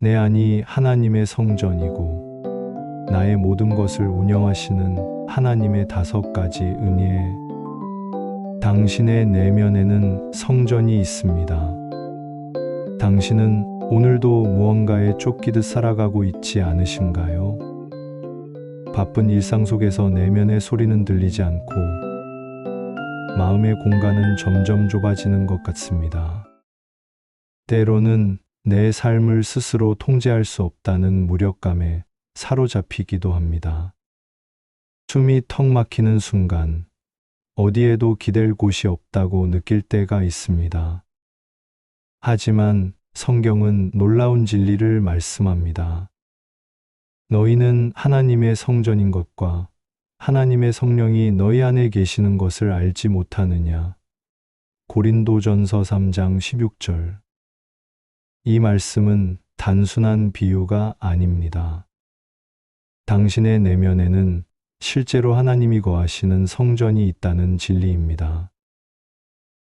내 안이 하나님의 성전이고 나의 모든 것을 운영하시는 하나님의 5가지 은혜. 당신의 내면에는 성전이 있습니다. 당신은 오늘도 무언가에 쫓기듯 살아가고 있지 않으신가요? 바쁜 일상 속에서 내면의 소리는 들리지 않고 마음의 공간은 점점 좁아지는 것 같습니다. 때로는 내 삶을 스스로 통제할 수 없다는 무력감에 사로잡히기도 합니다. 숨이 턱 막히는 순간 어디에도 기댈 곳이 없다고 느낄 때가 있습니다. 하지만 성경은 놀라운 진리를 말씀합니다. 너희는 하나님의 성전인 것과 하나님의 성령이 너희 안에 계시는 것을 알지 못하느냐. 고린도전서 3장 16절. 이 말씀은 단순한 비유가 아닙니다. 당신의 내면에는 실제로 하나님이 거하시는 성전이 있다는 진리입니다.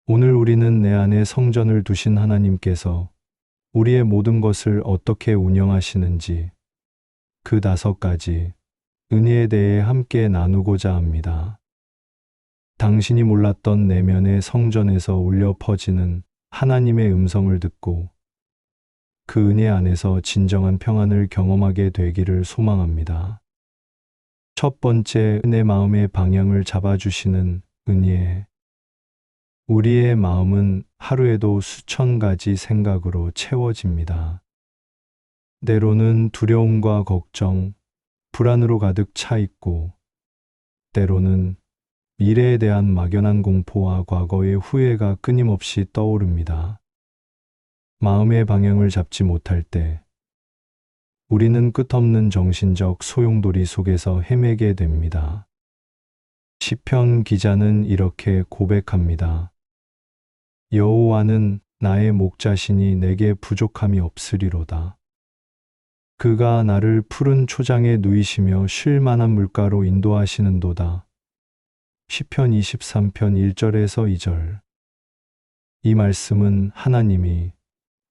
오늘 우리는 내 안에 성전을 두신 하나님께서 우리의 모든 것을 어떻게 운영하시는지 그 5가지 은혜에 대해 함께 나누고자 합니다. 당신이 몰랐던 내면의 성전에서 울려 퍼지는 하나님의 음성을 듣고 그 은혜 안에서 진정한 평안을 경험하게 되기를 소망합니다. 첫 번째, 내 마음의 방향을 잡아주시는 은혜. 우리의 마음은 하루에도 수천 가지 생각으로 채워집니다. 때로는 두려움과 걱정, 불안으로 가득 차 있고, 때로는 미래에 대한 막연한 공포와 과거의 후회가 끊임없이 떠오릅니다. 마음의 방향을 잡지 못할 때 우리는 끝없는 정신적 소용돌이 속에서 헤매게 됩니다. 시편 기자는 이렇게 고백합니다. 여호와는 나의 목자시니 내게 부족함이 없으리로다. 그가 나를 푸른 초장에 누이시며 쉴 만한 물가로 인도하시는도다. 시편 23편 1절에서 2절. 이 말씀은 하나님이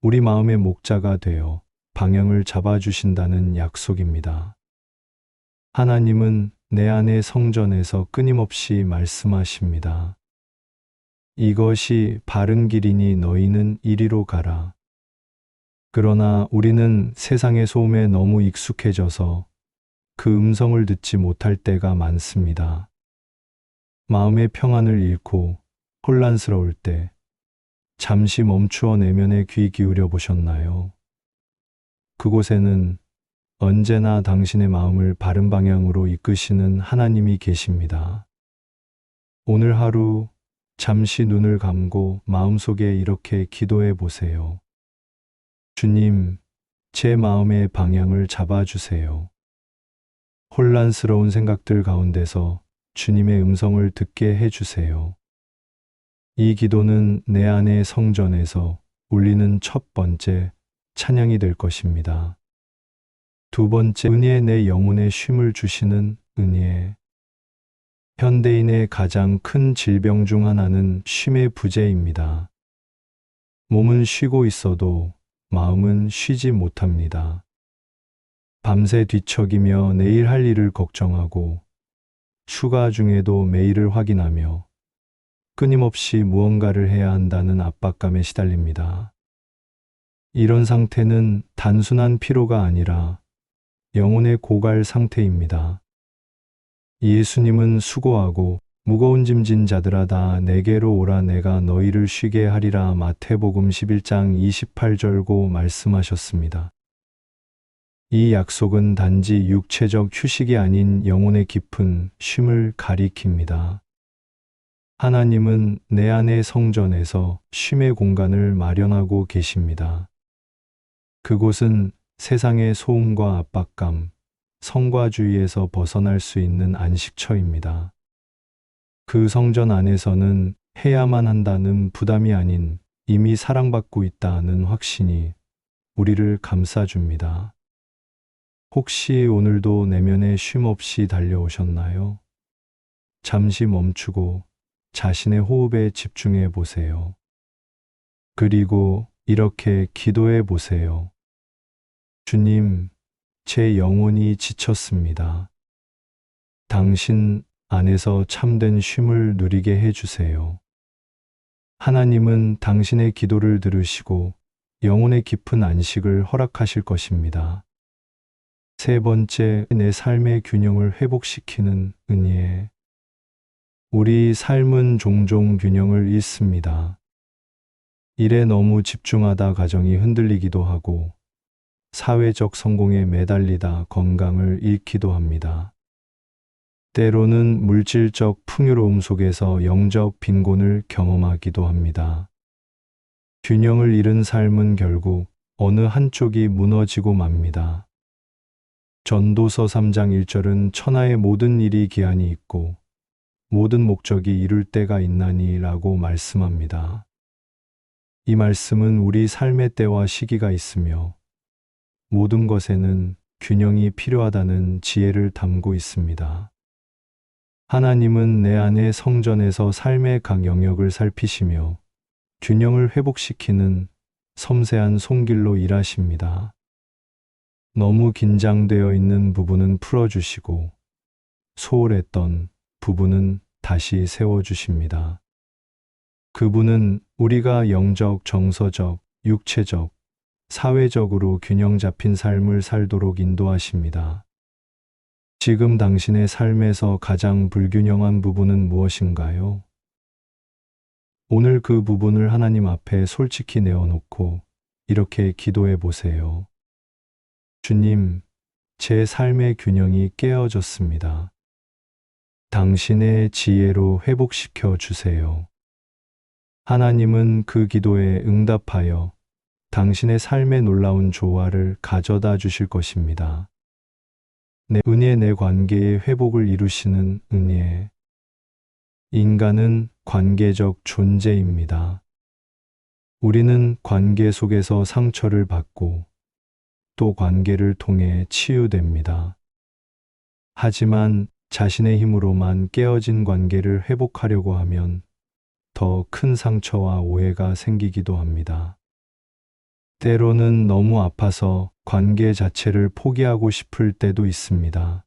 우리 마음의 목자가 되어 방향을 잡아주신다는 약속입니다. 하나님은 내 안의 성전에서 끊임없이 말씀하십니다. 이것이 바른 길이니 너희는 이리로 가라. 그러나 우리는 세상의 소음에 너무 익숙해져서 그 음성을 듣지 못할 때가 많습니다. 마음의 평안을 잃고 혼란스러울 때 잠시 멈추어 내면에 귀 기울여 보셨나요? 그곳에는 언제나 당신의 마음을 바른 방향으로 이끄시는 하나님이 계십니다. 오늘 하루 잠시 눈을 감고 마음속에 이렇게 기도해 보세요. 주님, 제 마음의 방향을 잡아주세요. 혼란스러운 생각들 가운데서 주님의 음성을 듣게 해주세요. 이 기도는 내 안의 성전에서 울리는 첫 번째 찬양이 될 것입니다. 두 번째, 은혜, 내 영혼에 쉼을 주시는 은혜. 현대인의 가장 큰 질병 중 하나는 쉼의 부재입니다. 몸은 쉬고 있어도 마음은 쉬지 못합니다. 밤새 뒤척이며 내일 할 일을 걱정하고 휴가 중에도 메일을 확인하며 끊임없이 무언가를 해야 한다는 압박감에 시달립니다. 이런 상태는 단순한 피로가 아니라 영혼의 고갈 상태입니다. 예수님은 수고하고 무거운 짐진 자들아 다 내게로 오라 내가 너희를 쉬게 하리라 마태복음 11장 28절고 말씀하셨습니다. 이 약속은 단지 육체적 휴식이 아닌 영혼의 깊은 쉼을 가리킵니다. 하나님은 내 안의 성전에서 쉼의 공간을 마련하고 계십니다. 그곳은 세상의 소음과 압박감, 성과주의에서 벗어날 수 있는 안식처입니다. 그 성전 안에서는 해야만 한다는 부담이 아닌 이미 사랑받고 있다는 확신이 우리를 감싸줍니다. 혹시 오늘도 내면에 쉼 없이 달려오셨나요? 잠시 멈추고 자신의 호흡에 집중해 보세요. 그리고 이렇게 기도해 보세요. 주님, 제 영혼이 지쳤습니다. 당신 안에서 참된 쉼을 누리게 해주세요. 하나님은 당신의 기도를 들으시고 영혼의 깊은 안식을 허락하실 것입니다. 세 번째, 내 삶의 균형을 회복시키는 은혜. 우리 삶은 종종 균형을 잃습니다. 일에 너무 집중하다 가정이 흔들리기도 하고, 사회적 성공에 매달리다 건강을 잃기도 합니다. 때로는 물질적 풍요로움 속에서 영적 빈곤을 경험하기도 합니다. 균형을 잃은 삶은 결국 어느 한쪽이 무너지고 맙니다. 전도서 3장 1절은 천하의 모든 일이 기한이 있고 모든 목적이 이룰 때가 있나니 라고 말씀합니다. 이 말씀은 우리 삶의 때와 시기가 있으며 모든 것에는 균형이 필요하다는 지혜를 담고 있습니다. 하나님은 내 안의 성전에서 삶의 각 영역을 살피시며 균형을 회복시키는 섬세한 손길로 일하십니다. 너무 긴장되어 있는 부분은 풀어주시고 소홀했던 부분은 다시 세워주십니다. 그분은 우리가 영적, 정서적, 육체적, 사회적으로 균형 잡힌 삶을 살도록 인도하십니다. 지금 당신의 삶에서 가장 불균형한 부분은 무엇인가요? 오늘 그 부분을 하나님 앞에 솔직히 내어놓고 이렇게 기도해 보세요. 주님, 제 삶의 균형이 깨어졌습니다. 당신의 지혜로 회복시켜 주세요. 하나님은 그 기도에 응답하여 당신의 삶의 놀라운 조화를 가져다 주실 것입니다. 내 은혜, 내 관계의 회복을 이루시는 은혜. 인간은 관계적 존재입니다. 우리는 관계 속에서 상처를 받고 또 관계를 통해 치유됩니다. 하지만 자신의 힘으로만 깨어진 관계를 회복하려고 하면 더 큰 상처와 오해가 생기기도 합니다. 때로는 너무 아파서 관계 자체를 포기하고 싶을 때도 있습니다.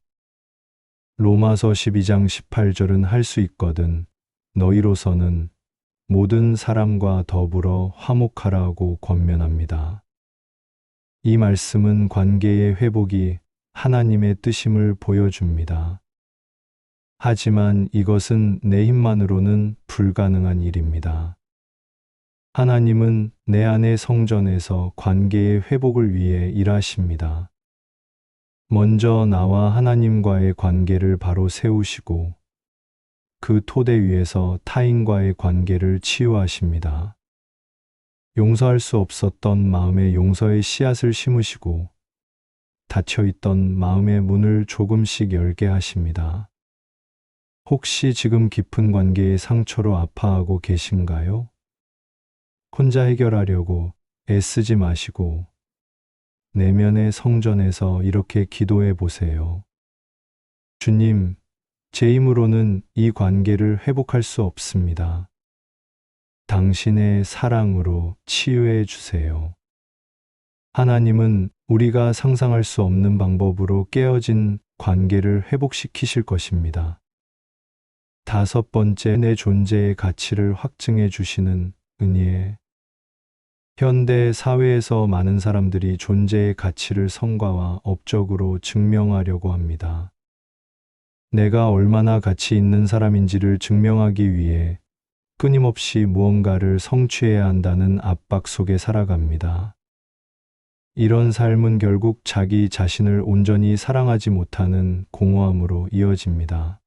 로마서 12장 18절은 할 수 있거든 너희로서는 모든 사람과 더불어 화목하라고 권면합니다. 이 말씀은 관계의 회복이 하나님의 뜻임을 보여줍니다. 하지만 이것은 내 힘만으로는 불가능한 일입니다. 하나님은 내 안의 성전에서 관계의 회복을 위해 일하십니다. 먼저 나와 하나님과의 관계를 바로 세우시고 그 토대 위에서 타인과의 관계를 치유하십니다. 용서할 수 없었던 마음에 용서의 씨앗을 심으시고 닫혀있던 마음의 문을 조금씩 열게 하십니다. 혹시 지금 깊은 관계의 상처로 아파하고 계신가요? 혼자 해결하려고 애쓰지 마시고 내면의 성전에서 이렇게 기도해 보세요. 주님, 제 힘으로는 이 관계를 회복할 수 없습니다. 당신의 사랑으로 치유해 주세요. 하나님은 우리가 상상할 수 없는 방법으로 깨어진 관계를 회복시키실 것입니다. 다섯 번째, 내 존재의 가치를 확증해 주시는 은혜. 현대 사회에서 많은 사람들이 존재의 가치를 성과와 업적으로 증명하려고 합니다. 내가 얼마나 가치 있는 사람인지를 증명하기 위해 끊임없이 무언가를 성취해야 한다는 압박 속에 살아갑니다. 이런 삶은 결국 자기 자신을 온전히 사랑하지 못하는 공허함으로 이어집니다.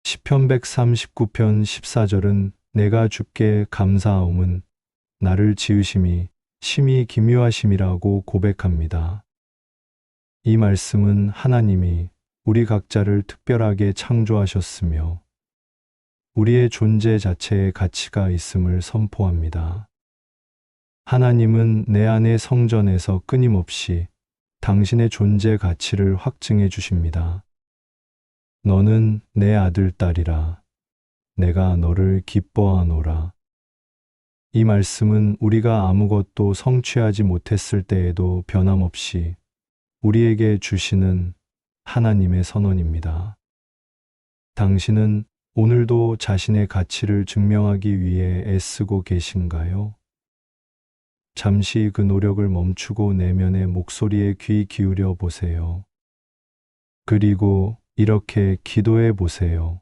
시편 139편 14절은 내가 주께 감사하옴은 나를 지으심이 심히 기묘하심이라고 고백합니다. 이 말씀은 하나님이 우리 각자를 특별하게 창조하셨으며 우리의 존재 자체에 가치가 있음을 선포합니다. 하나님은 내 안의 성전에서 끊임없이 당신의 존재 가치를 확증해 주십니다. 너는 내 아들, 딸이라. 내가 너를 기뻐하노라. 이 말씀은 우리가 아무것도 성취하지 못했을 때에도 변함없이 우리에게 주시는 하나님의 선언입니다. 당신은 오늘도 자신의 가치를 증명하기 위해 애쓰고 계신가요? 잠시 그 노력을 멈추고 내면의 목소리에 귀 기울여 보세요. 그리고 이렇게 기도해 보세요.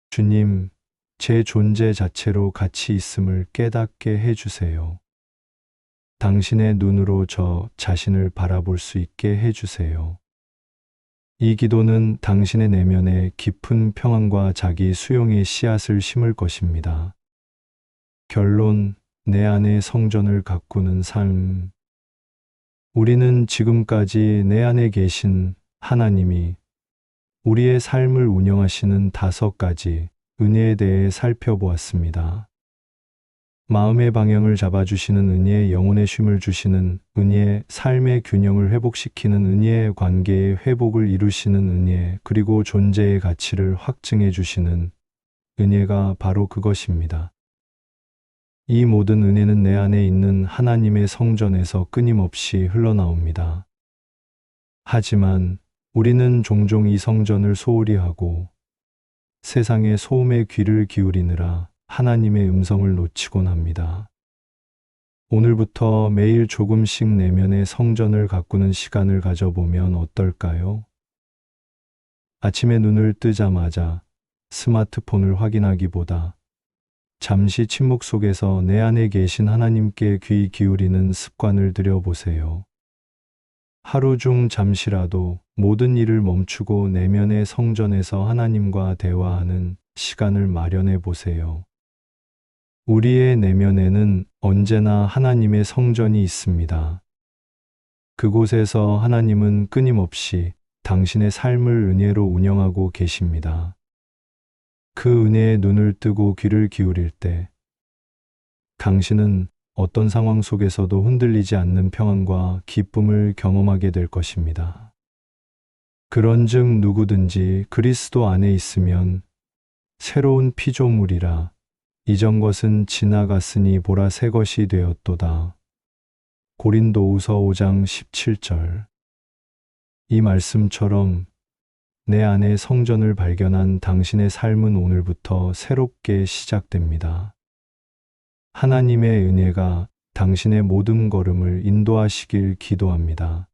주님, 제 존재 자체로 가치 있음을 깨닫게 해주세요. 당신의 눈으로 저 자신을 바라볼 수 있게 해주세요. 이 기도는 당신의 내면에 깊은 평안과 자기 수용의 씨앗을 심을 것입니다. 결론, 내 안에 성전을 가꾸는 삶. 우리는 지금까지 내 안에 계신 하나님이 우리의 삶을 운영하시는 5가지 은혜에 대해 살펴보았습니다. 마음의 방향을 잡아주시는 은혜, 영혼의 쉼을 주시는 은혜, 삶의 균형을 회복시키는 은혜, 관계의 회복을 이루시는 은혜, 그리고 존재의 가치를 확증해 주시는 은혜가 바로 그것입니다. 이 모든 은혜는 내 안에 있는 하나님의 성전에서 끊임없이 흘러나옵니다. 하지만 우리는 종종 이 성전을 소홀히 하고 세상의 소음에 귀를 기울이느라 하나님의 음성을 놓치곤 합니다. 오늘부터 매일 조금씩 내면의 성전을 가꾸는 시간을 가져보면 어떨까요? 아침에 눈을 뜨자마자 스마트폰을 확인하기보다 잠시 침묵 속에서 내 안에 계신 하나님께 귀 기울이는 습관을 들여보세요. 하루 중 잠시라도 모든 일을 멈추고 내면의 성전에서 하나님과 대화하는 시간을 마련해 보세요. 우리의 내면에는 언제나 하나님의 성전이 있습니다. 그곳에서 하나님은 끊임없이 당신의 삶을 은혜로 운영하고 계십니다. 그 은혜에 눈을 뜨고 귀를 기울일 때 당신은 어떤 상황 속에서도 흔들리지 않는 평안과 기쁨을 경험하게 될 것입니다. 그런즉 누구든지 그리스도 안에 있으면 새로운 피조물이라 이전 것은 지나갔으니 보라 새 것이 되었도다. 고린도후서 5장 17절. 이 말씀처럼 내 안에 성전을 발견한 당신의 삶은 오늘부터 새롭게 시작됩니다. 하나님의 은혜가 당신의 모든 걸음을 인도하시길 기도합니다.